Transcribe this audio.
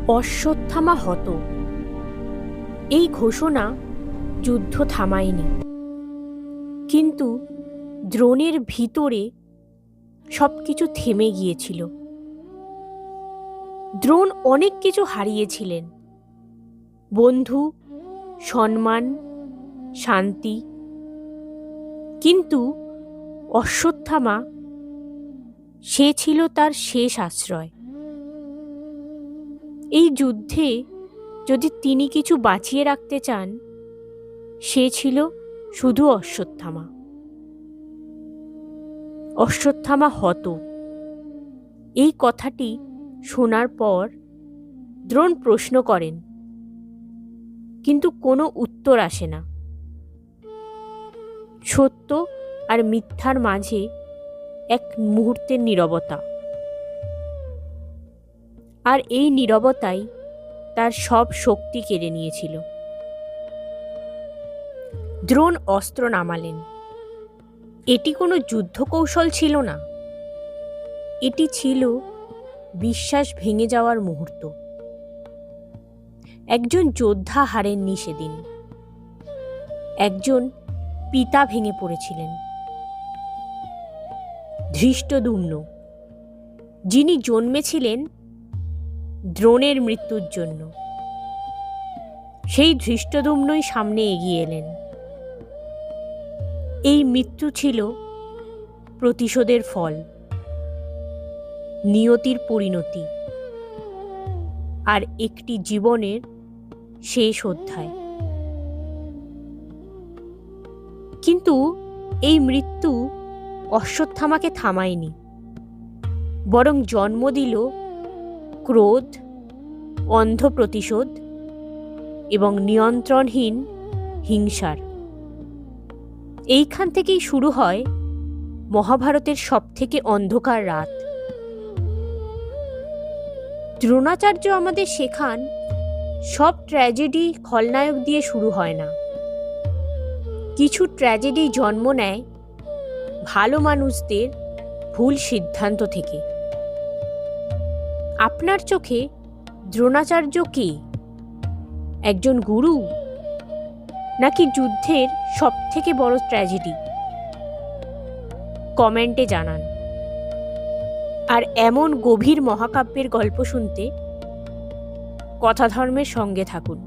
অশ্বত্থামা হত, এই ঘোষণা যুদ্ধ থামায়নি, কিন্তু দ্রোণের ভিতরে সবকিছু থেমে গিয়েছিল। দ্রোণ অনেক কিছু হারিয়েছিলেন, বন্ধু, সম্মান, শান্তি, কিন্তু অশ্বত্থামা, সে ছিল তার শেষ আশ্রয়। এই যুদ্ধে যদি তিনি কিছু বাঁচিয়ে রাখতে চান, সে ছিল শুধু অশ্বত্থামা। অশ্বত্থামা হত, এই কথাটি শোনার পর দ্রোণ প্রশ্ন করেন, কিন্তু কোনো উত্তর আসে না। সত্য আর মিথ্যার মাঝে এক মুহূর্তের নীরবতা, আর এই নীরবতাই তার সব শক্তি কেড়ে নিয়েছিল। দ্রোণ অস্ত্র নামালেন। এটি কোনো যুদ্ধ কৌশল ছিল না, এটি ছিল বিশ্বাস ভেঙে যাওয়ার মুহূর্ত। একজন যোদ্ধা হারেননি সেদিন, একজন পিতা ভেঙে পড়েছিলেন। ধৃষ্টদ্যুম্ন, যিনি জন্মেছিলেন দ্রোণের মৃত্যুর জন্য, সেই ধৃষ্টদ্যুম্নই সামনে এগিয়ে এলেন। এই মৃত্যু ছিল প্রতিশোধের ফল, নিয়তির পরিণতি, আর একটি জীবনের শেষ অধ্যায়। কিন্তু এই মৃত্যু অশ্বত্থামাকে থামায়নি, বরং জন্ম দিল ক্রোধ, অন্ধ প্রতিশোধ এবং নিয়ন্ত্রণহীন হিংসার। এইখান থেকেই শুরু হয় মহাভারতের সবথেকে অন্ধকার রাত। দ্রোণাচার্য আমাদের শেখান, সব ট্র্যাজেডি খলনায়ক দিয়ে শুরু হয় না। কিছু ট্র্যাজেডি জন্ম নেয় ভালো মানুষদের ভুল সিদ্ধান্ত থেকে। আপনার চোখে দ্রোণাচার্য কে? একজন গুরু, নাকি যুদ্ধের সবথেকে বড় ট্র্যাজেডি? কমেন্টে জানান। আর এমন গভীর মহাকাব্যের গল্প শুনতে কথাধর্মের সঙ্গে থাকুন।